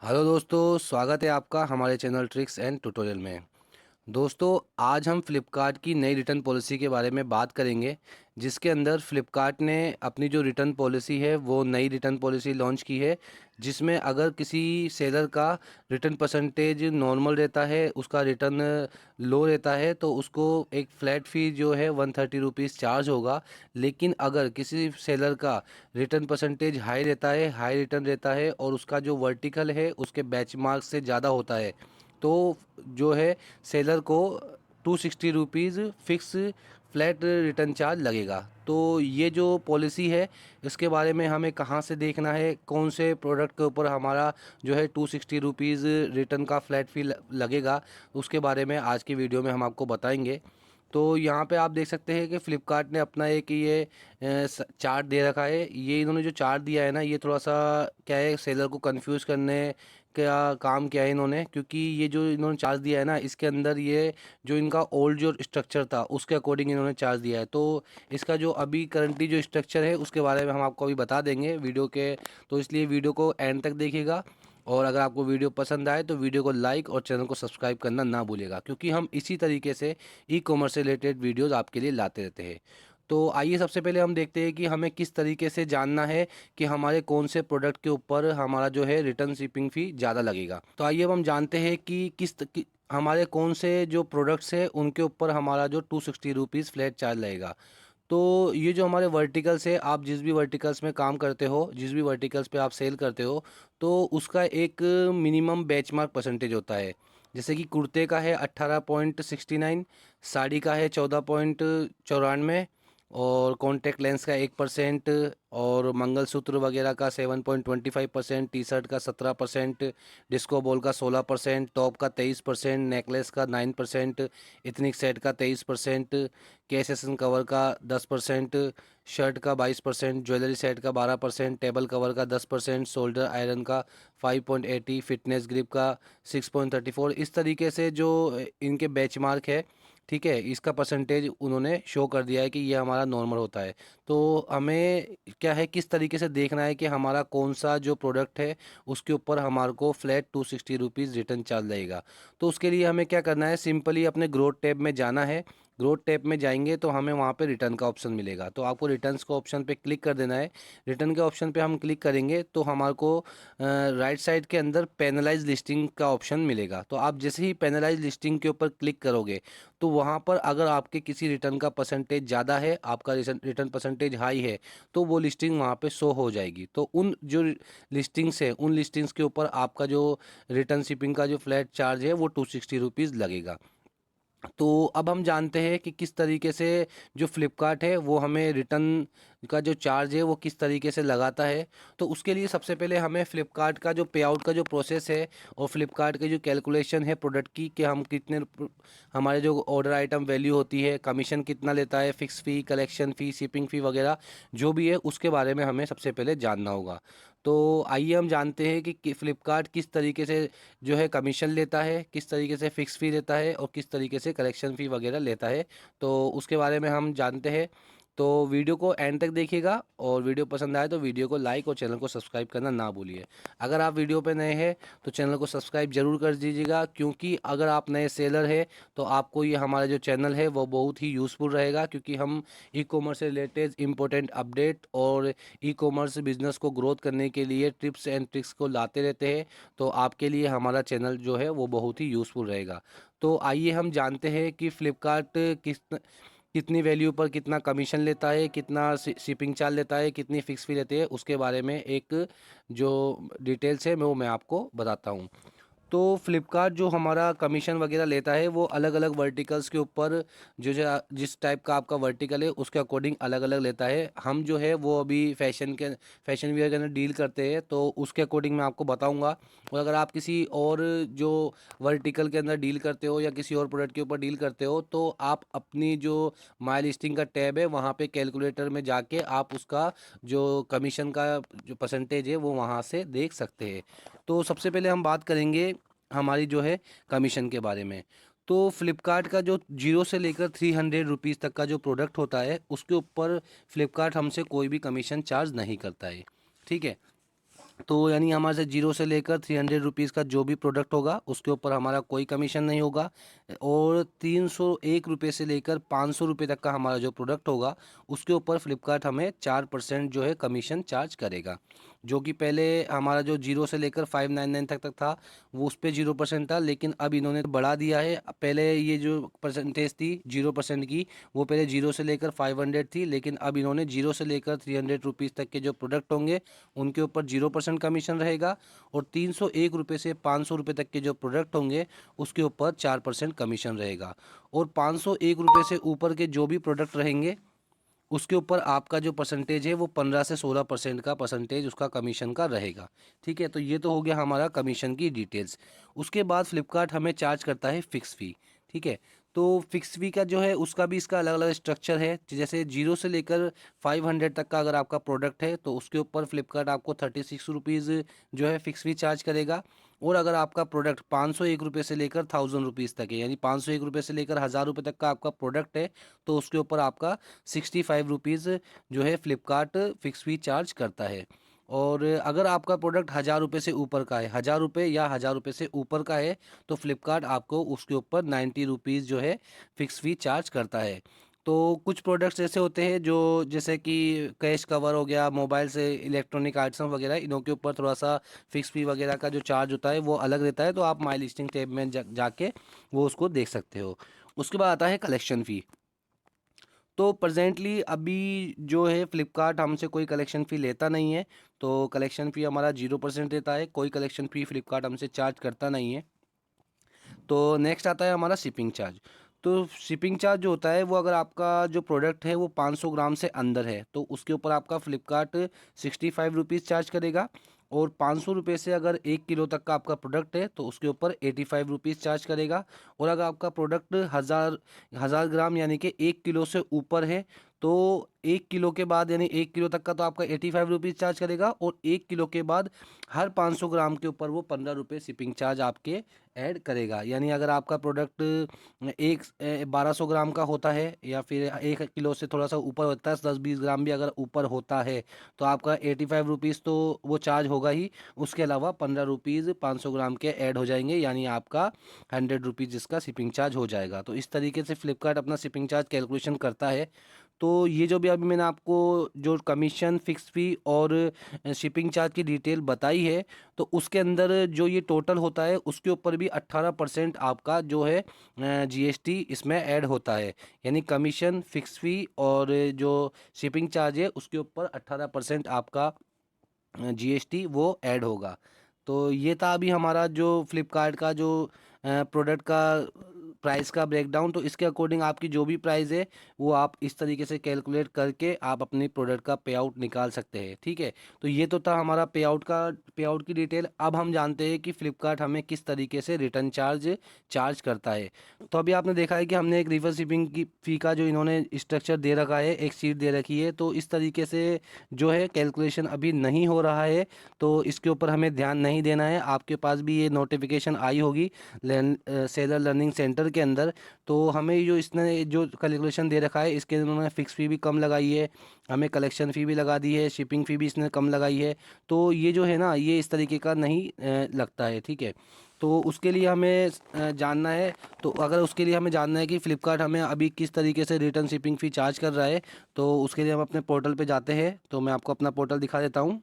Hello दोस्तों, स्वागत है आपका हमारे चैनल ट्रिक्स एंड ट्यूटोरियल में। दोस्तों, आज हम फ़्लिपकार्ट की नई रिटर्न पॉलिसी के बारे में बात करेंगे, जिसके अंदर फ़्लिपकार्ट ने अपनी जो रिटर्न पॉलिसी है वो नई रिटर्न पॉलिसी लॉन्च की है, जिसमें अगर किसी सेलर का रिटर्न परसेंटेज नॉर्मल रहता है, उसका रिटर्न लो रहता है, तो उसको एक फ़्लैट फ़ी जो है 130 रुपीज़ चार्ज होगा। लेकिन अगर किसी सेलर का रिटर्न परसेंटेज हाई रहता है, हाई रिटर्न रहता है और उसका जो वर्टिकल है उसके बेंचमार्क से ज़्यादा होता है, तो जो है सेलर को 260 rupees fix flat return charge लगेगा। तो ये जो पॉलिसी है इसके बारे में हमें कहाँ से देखना है, कौन से प्रोडक्ट के ऊपर हमारा जो है 260 रुपीज़ रिटर्न का फ्लैट फी लगेगा, उसके बारे में आज की वीडियो में हम आपको बताएंगे। तो यहाँ पे आप देख सकते हैं कि फ़्लिपकार्ट ने अपना एक ये चार्ट दे रखा है। ये इन्होंने जो चार्ट दिया है ना, ये थोड़ा सा क्या है, सेलर को कंफ्यूज करने का काम किया है इन्होंने, क्योंकि ये जो इन्होंने चार्ज दिया है ना, इसके अंदर ये जो इनका ओल्ड जो स्ट्रक्चर था उसके अकॉर्डिंग इन्होंने चार्ज दिया है। तो इसका जो अभी करंटली जो स्ट्रक्चर है उसके बारे में हम आपको अभी बता देंगे वीडियो के, तो इसलिए वीडियो को एंड तक देखिएगा। और अगर आपको वीडियो पसंद आए तो वीडियो को लाइक और चैनल को सब्सक्राइब करना ना भूलिएगा, क्योंकि हम इसी तरीके से ई कॉमर्स से रिलेटेड वीडियोज़ आपके लिए लाते रहते हैं। तो आइए सबसे पहले हम देखते हैं कि हमें किस तरीके से जानना है कि हमारे कौन से प्रोडक्ट के ऊपर हमारा जो है रिटर्न शिपिंग फ़ी ज़्यादा लगेगा। तो आइए अब हम जानते हैं कि हमारे कौन से जो प्रोडक्ट्स हैं उनके ऊपर हमारा जो 260 रुपीज़ फ्लैट चार्ज लगेगा। तो ये जो हमारे वर्टिकल्स है, आप जिस भी वर्टिकल्स में काम करते हो, जिस भी वर्टिकल्स पे आप सेल करते हो, तो उसका एक मिनिमम बेंचमार्क परसेंटेज होता है। जैसे कि कुर्ते का है 18.69, साड़ी का है 14.94, और कॉन्टैक्ट लेंस का 1%, और मंगलसूत्र वगैरह का 7.25%, टी शर्ट का 17%, डिस्को बॉल का 16%, टॉप का 23%, नेकलेस का 9%, इथनिक सेट का 23%, केस एसन कवर का 10%, शर्ट का 22%, ज्वेलरी सेट का 12%, टेबल कवर का 10%, शोल्डर आयरन का 5.80, फिटनेस ग्रिप का 6.34। इस तरीके से जो इनके बेंचमार्क है, ठीक है, इसका परसेंटेज उन्होंने शो कर दिया है कि ये हमारा नॉर्मल होता है। तो हमें क्या है, किस तरीके से देखना है कि हमारा कौन सा जो प्रोडक्ट है उसके ऊपर हमारे को फ्लैट 260 रुपीज़ रिटर्न चार्ज लगेगा। तो उसके लिए हमें क्या करना है, सिंपली अपने ग्रोथ टैब में जाना है। ग्रोथ टैब में जाएंगे तो हमें वहाँ पे रिटर्न का ऑप्शन मिलेगा, तो आपको रिटर्न्स का ऑप्शन पे क्लिक कर देना है। रिटर्न के ऑप्शन पे हम क्लिक करेंगे तो हमारे को राइट साइड के अंदर पेनलाइज लिस्टिंग का ऑप्शन मिलेगा। तो आप जैसे ही पेनलाइज लिस्टिंग के ऊपर क्लिक करोगे तो वहाँ पर अगर आपके किसी रिटर्न का परसेंटेज ज़्यादा है, आपका रिटर्न परसेंटेज हाई है, तो वो लिस्टिंग वहाँ पे शो हो जाएगी। तो उन जो लिस्टिंग्स है, उन लिस्टिंग्स के ऊपर आपका जो रिटर्न शिपिंग का जो फ्लैट चार्ज है वो 260 रुपीज़ लगेगा। तो अब हम जानते हैं कि किस तरीके से जो फ्लिपकार्ट है वो हमें रिटर्न का जो चार्ज है वो किस तरीके से लगाता है। तो उसके लिए सबसे पहले हमें फ्लिपकार्ट का जो पे आउट का जो प्रोसेस है और फ्लिपकार्ट की जो कैलकुलेशन है प्रोडक्ट की, कि हम कितने हमारे जो ऑर्डर आइटम वैल्यू होती है, कमीशन कितना लेता है, फिक्स फ़ी, कलेक्शन फ़ी, शिपिंग फ़ी वगैरह जो भी है, उसके बारे में हमें सबसे पहले जानना होगा। तो आइए हम जानते हैं कि फ्लिपकार्ट किस तरीके से जो है कमीशन लेता है, किस तरीके से फ़िक्स फ़ी लेता है और किस तरीके से करेक्शन फ़ी वगैरह लेता है। तो उसके बारे में हम जानते हैं। तो वीडियो को एंड तक देखिएगा, और वीडियो पसंद आए तो वीडियो को लाइक और चैनल को सब्सक्राइब करना ना भूलिए। अगर आप वीडियो पे नए हैं तो चैनल को सब्सक्राइब ज़रूर कर दीजिएगा, क्योंकि अगर आप नए सेलर हैं तो आपको ये हमारा जो चैनल है वो बहुत ही यूज़फुल रहेगा, क्योंकि हम ई कॉमर्स से रिलेटेड इंपॉर्टेंट अपडेट और ई कॉमर्स बिजनेस को ग्रोथ करने के लिए टिप्स एंड ट्रिक्स को लाते रहते हैं। तो आपके लिए हमारा चैनल जो है वो बहुत ही यूज़फुल रहेगा। तो आइए हम जानते हैं कि फ़्लिपकार्ट कितनी वैल्यू पर कितना कमीशन लेता है, कितना शिपिंग चार्ज लेता है, कितनी फ़िक्स फ़ी लेते हैं, उसके बारे में एक जो डिटेल्स है वो मैं आपको बताता हूँ। तो फ्लिपकार्ट जो हमारा कमीशन वगैरह लेता है वो अलग अलग वर्टिकल्स के ऊपर, जो जो जिस टाइप का आपका वर्टिकल है उसके अकॉर्डिंग अलग अलग लेता है। हम जो है वो अभी फैशन वियर के अंदर डील करते हैं, तो उसके अकॉर्डिंग मैं आपको बताऊंगा। और अगर आप किसी और जो वर्टिकल के अंदर डील करते हो या किसी और प्रोडक्ट के ऊपर डील करते हो, तो आप अपनी जो माई लिस्टिंग का टैब है वहाँ पे कैलकुलेटर में जाके आप उसका जो कमीशन का जो परसेंटेज है वो वहाँ से देख सकते हैं। तो सबसे पहले हम बात करेंगे हमारी जो है कमीशन के बारे में। तो फ्लिपकार्ट का जो 0 से लेकर 300 रुपीज़ तक का जो प्रोडक्ट होता है उसके ऊपर फ्लिपकार्ट हमसे कोई भी कमीशन चार्ज नहीं करता है, ठीक है। तो यानी हमारे से 0 से लेकर 300 रुपीज़ का जो भी प्रोडक्ट होगा उसके ऊपर हमारा कोई कमीशन नहीं होगा। और 301 रुपये से लेकर 500 रुपये तक का हमारा जो प्रोडक्ट होगा उसके ऊपर फ्लिपकार्ट हमें 4% जो है कमीशन चार्ज करेगा। जो कि पहले हमारा जो 0 से लेकर 599 तक था वो उस पर 0% था, लेकिन अब इन्होंने बढ़ा दिया है। पहले ये जो परसेंटेज थी 0% की, वो पहले 0 से लेकर 500 थी, लेकिन अब इन्होंने 0 से लेकर 300 रुपीज़ तक के जो प्रोडक्ट होंगे उनके ऊपर 0% कमीशन रहेगा। और 301 रुपये से 500 रुपये तक के जो प्रोडक्ट होंगे उसके ऊपर 4% कमीशन रहेगा। और 501 रुपये से ऊपर के जो भी प्रोडक्ट रहेंगे उसके ऊपर आपका जो परसेंटेज है वो 15 से 16% का परसेंटेज उसका कमीशन का रहेगा। ठीक है, तो ये तो हो गया हमारा कमीशन की डिटेल्स। उसके बाद फ्लिपकार्ट हमें चार्ज करता है फ़िक्स फ़ी। ठीक है, तो फ़िक्स फ़ी का जो है उसका भी इसका अलग अलग स्ट्रक्चर है। जैसे 0 से लेकर 500 तक का अगर आपका प्रोडक्ट है तो उसके ऊपर फ्लिपकार्ट आपको 36 रुपीज़ जो है फ़िक्स फ़ी चार्ज करेगा। और अगर आपका प्रोडक्ट 501 रुपये से लेकर 1000 रुपीज़ तक है, यानी 501 रुपये से लेकर 1000 रुपये तक का आपका प्रोडक्ट है, तो उसके ऊपर आपका 65 रुपीज़ जो है फ्लिपकार्ट फ़िक्स फ़ी चार्ज करता है। और अगर आपका प्रोडक्ट 1000 रुपये से ऊपर का है, 1000 रुपये या 1000 रुपये से ऊपर का है, तो फ्लिपकार्ट आपको उसके ऊपर 90 रुपीज़ जो है फ़िक्स फ़ी चार्ज करता है। तो कुछ प्रोडक्ट्स ऐसे होते हैं जो जैसे कि कैश कवर हो गया, मोबाइल से इलेक्ट्रॉनिक आइटम वगैरह, इन्हों के ऊपर थोड़ा सा फ़िक्स फ़ी वगैरह का जो चार्ज होता है वो अलग रहता है। तो आप माई लिस्टिंग टैब में जाके वो उसको देख सकते हो। उसके बाद आता है कलेक्शन फ़ी। तो प्रेजेंटली अभी जो है फ्लिपकार्ट हमसे कोई कलेक्शन फ़ी लेता नहीं है। तो कलेक्शन फ़ी हमारा 0% रहता है, कोई कलेक्शन फ़ी फ्लिपकार्ट हमसे चार्ज करता नहीं है। तो नेक्स्ट आता है हमारा शिपिंग चार्ज। तो शिपिंग चार्ज जो होता है वो अगर आपका जो प्रोडक्ट है वो 500 ग्राम से अंदर है तो उसके ऊपर आपका फ्लिपकार्ट 65 रुपीज़ चार्ज करेगा। और 500 रुपये से अगर 1 किलो तक का आपका प्रोडक्ट है तो उसके ऊपर 85 रुपीज़ चार्ज करेगा। और अगर आपका प्रोडक्ट हज़ार ग्राम यानी कि 1 किलो से ऊपर है तो 1 किलो के बाद यानी 1 किलो तक का तो आपका 85 रुपीज़ चार्ज करेगा। और 1 किलो के बाद हर 500 ग्राम के ऊपर वो 15 रुपये शिपिंग चार्ज आपके ऐड करेगा। यानी अगर आपका प्रोडक्ट 1200 ग्राम का होता है या फिर 1 किलो से थोड़ा सा ऊपर होता है, 10-20 ग्राम भी अगर ऊपर होता है, तो आपका 85 रुपीज़ तो वो चार्ज होगा ही। उसके अलावा 15 रुपीज़ 500 ग्राम के ऐड हो जाएंगे, यानी आपका 100 रुपीज़ जिसका शिपिंग चार्ज हो जाएगा। तो इस तरीके से फ्लिपकार्ट अपना शिपिंग चार्ज कैलकुलेशन करता है। तो ये जो भी अभी मैंने आपको जो कमीशन, फिक्स फ़ी और शिपिंग चार्ज की डिटेल बताई है, तो उसके अंदर जो ये टोटल होता है उसके ऊपर भी 18% आपका जो है जीएसटी इसमें ऐड होता है। यानी कमीशन, फिक्स फ़ी और जो शिपिंग चार्ज है उसके ऊपर 18% आपका जीएसटी वो ऐड होगा। तो ये था अभी हमारा जो फ्लिपकार्ट का जो प्रोडक्ट का प्राइस का ब्रेकडाउन। तो इसके अकॉर्डिंग आपकी जो भी प्राइस है वो आप इस तरीके से कैलकुलेट करके आप अपनी प्रोडक्ट का पे आउट निकाल सकते हैं। ठीक है, तो ये तो था हमारा पे आउट की डिटेल। अब हम जानते हैं कि फ्लिपकार्ट हमें किस तरीके से रिटर्न चार्ज चार्ज करता है। तो अभी आपने देखा है कि हमने एक रिवर्स शिपिंग की फ़ी का जो इन्होंने स्ट्रक्चर दे रखा है, एक शीट दे रखी है, तो इस तरीके से जो है कैलकुलेशन अभी नहीं हो रहा है। तो इसके ऊपर हमें ध्यान नहीं देना है। आपके पास भी ये नोटिफिकेशन आई होगी सेलर लर्निंग सेंटर के अंदर। तो हमें जो इसने जो कैलकुलेशन दे रखा है इसके उन्होंने फ़िक्स फ़ी भी कम लगाई है, हमें कलेक्शन फ़ी भी लगा दी है, शिपिंग फ़ी भी इसने कम लगाई है। तो ये जो है ना ये इस तरीके का नहीं लगता है। ठीक है, तो उसके लिए हमें जानना है। तो अगर उसके लिए हमें जानना है कि फ़्लिपकार्ट हमें अभी किस तरीके से रिटर्न शिपिंग फ़ी चार्ज कर रहा है, तो उसके लिए हम अपने पोर्टल पे जाते हैं। तो मैं आपको अपना पोर्टल दिखा देता हूँ।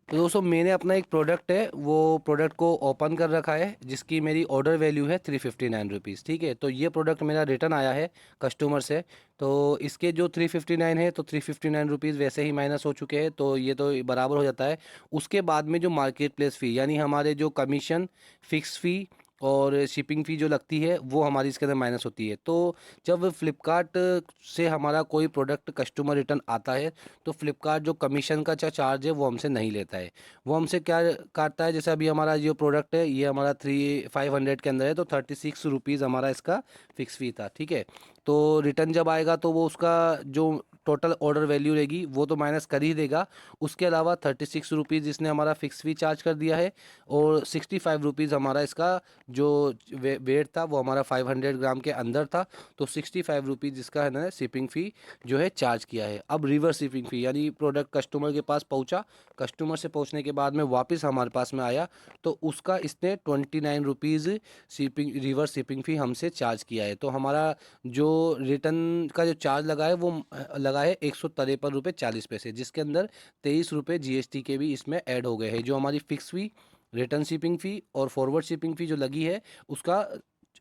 तो दोस्तों मैंने अपना एक प्रोडक्ट है वो प्रोडक्ट को ओपन कर रखा है जिसकी मेरी ऑर्डर वैल्यू है 359 रुपीज़। ठीक है, तो ये प्रोडक्ट मेरा रिटर्न आया है कस्टमर से। तो इसके जो 359 है तो 359 रुपीज़ वैसे ही माइनस हो चुके हैं, तो ये तो बराबर हो जाता है। उसके बाद में जो मार्केट प्लेस फ़ी यानी हमारे जो कमीशन, फ़िक्स फ़ी और शिपिंग फ़ी जो लगती है वो हमारी इसके अंदर माइनस होती है। तो जब फ्लिपकार्ट से हमारा कोई प्रोडक्ट कस्टमर रिटर्न आता है तो फ्लिपकार्ट जो कमीशन का चार्ज है वो हमसे नहीं लेता है। वो हमसे क्या काटता है, जैसे अभी हमारा जो प्रोडक्ट है ये हमारा 500 के अंदर है तो 36 रुपीज़ हमारा इसका फ़िक्स फ़ी था। ठीक है, तो रिटर्न जब आएगा तो वो उसका जो टोटल ऑर्डर वैल्यू रहेगी वो तो माइनस कर ही देगा। उसके अलावा 36 रुपीज़ इसने हमारा फिक्स फी चार्ज कर दिया है, और 65 रुपीज़ हमारा इसका जो वेट था वो हमारा 500 ग्राम के अंदर था, तो 65 रुपीज़ इसका है ना शिपिंग फ़ी जो है चार्ज किया है। अब रिवर्स शिपिंग फ़ी यानी प्रोडक्ट कस्टमर के पास पहुंचा, कस्टमर से पहुंचने के बाद में वापस हमारे पास में आया, तो उसका इसने 29 रुपीज़ शिपिंग रिवर्स शिपिंग फ़ी हमसे चार्ज किया है। तो हमारा जो रिटर्न का जो चार्ज लगा है वो लगा है 153 रुपये 40 पैसे, जिसके अंदर 23 रुपये GST के भी इसमें ऐड हो गए हैं। जो हमारी फिक्स फ़ी, रिटर्न शिपिंग फ़ी और फॉरवर्ड शिपिंग फ़ी जो लगी है उसका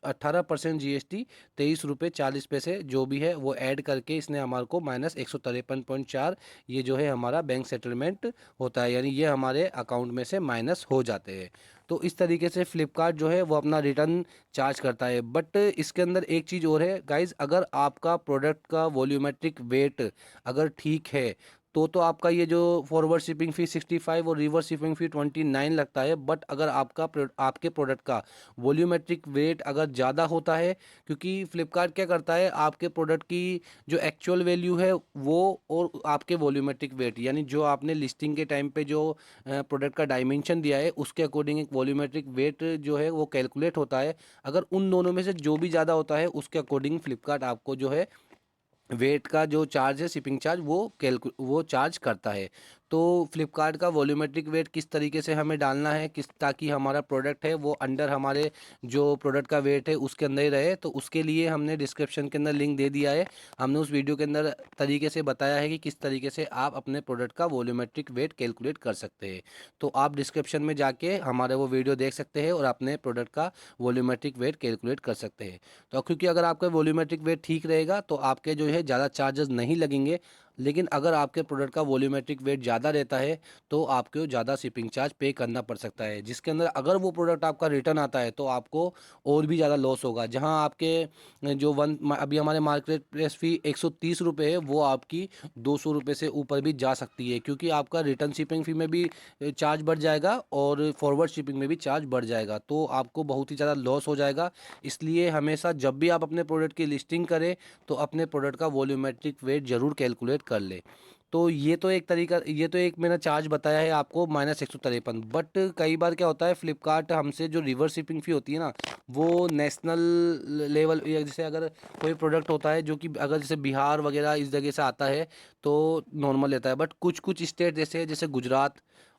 18% GST 23 रुपये 40 पैसे जो भी है वो ऐड करके इसने हमारे को -153.4 ये जो है हमारा बैंक सेटलमेंट होता है, यानी ये हमारे अकाउंट में से माइनस हो जाते हैं। तो इस तरीके से फ्लिपकार्ट जो है वो अपना रिटर्न चार्ज करता है। बट इसके अंदर एक चीज़ और है गाइज, अगर आपका प्रोडक्ट का वॉल्यूमेट्रिक वेट अगर ठीक है तो आपका ये जो फॉरवर्ड शिपिंग फ़ी 65 और रिवर्स शिपिंग फ़ी 29 लगता है। बट अगर आपके प्रोडक्ट का वॉल्यूमेट्रिक वेट अगर ज़्यादा होता है, क्योंकि फ्लिपकार्ट क्या करता है आपके प्रोडक्ट की जो एक्चुअल वैल्यू है वो और आपके वॉल्यूमेट्रिक वेट यानी जो आपने लिस्टिंग के टाइम पे जो प्रोडक्ट का डायमेंशन दिया है उसके अकॉर्डिंग एक वॉल्यूमेट्रिक वेट जो है वो कैलकुलेट होता है। अगर उन दोनों में से जो भी ज़्यादा होता है उसके अकॉर्डिंग फ्लिपकार्ट आपको जो है वेट का जो चार्ज है शिपिंग चार्ज वो चार्ज करता है। तो फ्लिपकार्ट का वॉल्यूमेट्रिक वेट किस तरीके से हमें डालना है ताकि हमारा प्रोडक्ट है वो अंडर हमारे जो प्रोडक्ट का वेट है उसके अंदर ही रहे, तो उसके लिए हमने डिस्क्रिप्शन के अंदर लिंक दे दिया है। हमने उस वीडियो के अंदर तरीके से बताया है कि किस तरीके से आप अपने प्रोडक्ट का वॉल्यूमेट्रिक वेट कैलकुलेट कर सकते हैं। तो आप डिस्क्रिप्शन में जाके हमारे वो वीडियो देख सकते हैं और अपने प्रोडक्ट का वॉल्यूमेट्रिक वेट कैलकुलेट कर सकते हैं। तो क्योंकि अगर आपका वॉल्यूमेट्रिक वेट ठीक रहेगा तो आपके जो है ज़्यादा चार्जेस नहीं लगेंगे। लेकिन अगर आपके प्रोडक्ट का वॉल्यूमेट्रिक वेट ज़्यादा रहता है तो आपको ज़्यादा शिपिंग चार्ज पे करना पड़ सकता है, जिसके अंदर अगर वो प्रोडक्ट आपका रिटर्न आता है तो आपको और भी ज़्यादा लॉस होगा। जहां आपके जो अभी हमारे मार्केट प्लेस फ़ी 130 रुपये है वो आपकी 200 रुपये से ऊपर भी जा सकती है, क्योंकि आपका रिटर्न शिपिंग फ़ी में भी चार्ज बढ़ जाएगा और फॉरवर्ड शिपिंग में भी चार्ज बढ़ जाएगा, तो आपको बहुत ही ज़्यादा लॉस हो जाएगा। इसलिए हमेशा जब भी आप अपने प्रोडक्ट की लिस्टिंग करें तो अपने प्रोडक्ट का वॉल्यूमेट्रिक वेट ज़रूर कैलकुलेट कर ले। तो ये तो एक मैंने चार्ज बताया है आपको -153। बट कई बार क्या होता है फ्लिपकार्ट हमसे जो रिवर्स शिपिंग फ़ी होती है ना वो नेशनल लेवल या जैसे अगर कोई प्रोडक्ट होता है जो कि अगर जैसे बिहार वगैरह इस जगह से आता है तो नॉर्मल लेता है। बट कुछ कुछ स्टेट जैसे गुजरात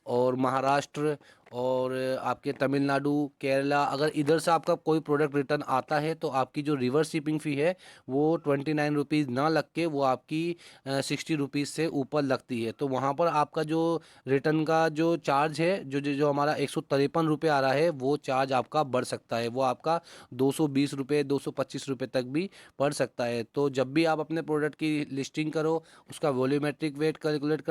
और महाराष्ट्र और आपके तमिलनाडु, केरला, अगर इधर से आपका कोई प्रोडक्ट रिटर्न आता है तो आपकी जो रिवर्स शिपिंग फ़ी है वो 29 रुपीज़ ना लग के वो आपकी 60 रुपीज़ से ऊपर लगती है। तो वहाँ पर आपका जो रिटर्न का जो चार्ज है जो हमारा 153 रुपये आ रहा है वो चार्ज आपका बढ़ सकता है, वो आपका 220 रुपये 225 रुपये तक भी पड़ सकता है। तो जब भी आप अपने प्रोडक्ट की लिस्टिंग करो उसका वॉल्यूमेट्रिक वेट कैलकुलेट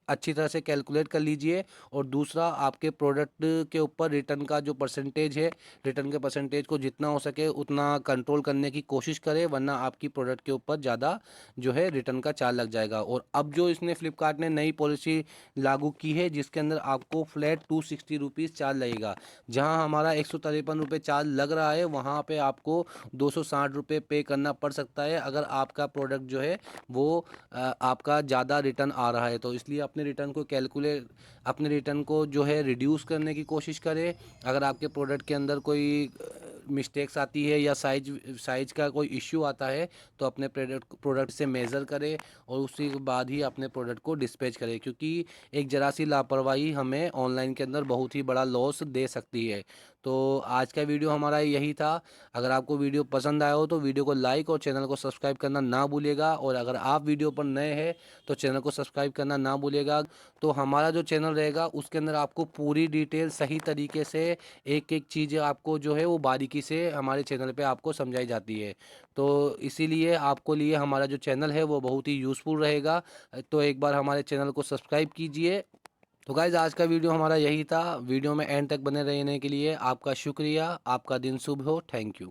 अच्छी तरह से कैलकुलेट कर लीजिए। और दूसरा आपके प्रोडक्ट के ऊपर रिटर्न का जो परसेंटेज है, रिटर्न के परसेंटेज को जितना हो सके उतना कंट्रोल करने की कोशिश करें, वरना आपकी प्रोडक्ट के ऊपर ज़्यादा जो है रिटर्न का चार्ज लग जाएगा। और अब जो इसने फ्लिपकार्ट ने नई पॉलिसी लागू की है जिसके अंदर आपको फ्लैट 260 रुपीज़ चार्ज लगेगा। जहां हमारा 153 रुपये चार्ज लग रहा है वहां पे आपको 260 रुपये पे करना पड़ सकता है अगर आपका प्रोडक्ट जो है वो आपका ज़्यादा रिटर्न आ रहा है। तो इसलिए अपने रिटर्न को जो है रिड्यूस करने की कोशिश करें। अगर आपके प्रोडक्ट के अंदर कोई मिस्टेक्स आती है या साइज का कोई इश्यू आता है तो अपने प्रोडक्ट से मेज़र करें और उसी के बाद ही अपने प्रोडक्ट को डिस्पैच करें, क्योंकि एक ज़रा सी लापरवाही हमें ऑनलाइन के अंदर बहुत ही बड़ा लॉस दे सकती है। तो आज का वीडियो हमारा यही था। अगर आपको वीडियो पसंद आया हो तो वीडियो को लाइक और चैनल को सब्सक्राइब करना ना भूलिएगा, और अगर आप वीडियो पर नए हैं तो चैनल को सब्सक्राइब करना ना भूलिएगा। तो हमारा जो चैनल रहेगा उसके अंदर आपको पूरी डिटेल सही तरीके से एक एक चीज़ आपको जो है वो बारीकी से हमारे चैनल पे आपको समझाई जाती है। तो इसीलिए आपको लिए हमारा जो चैनल है वो बहुत ही यूज़फुल रहेगा। तो एक बार हमारे चैनल को सब्सक्राइब कीजिए। तो गाइज़ आज का वीडियो हमारा यही था। वीडियो में एंड तक बने रहने के लिए आपका शुक्रिया। आपका दिन शुभ हो। Thank you.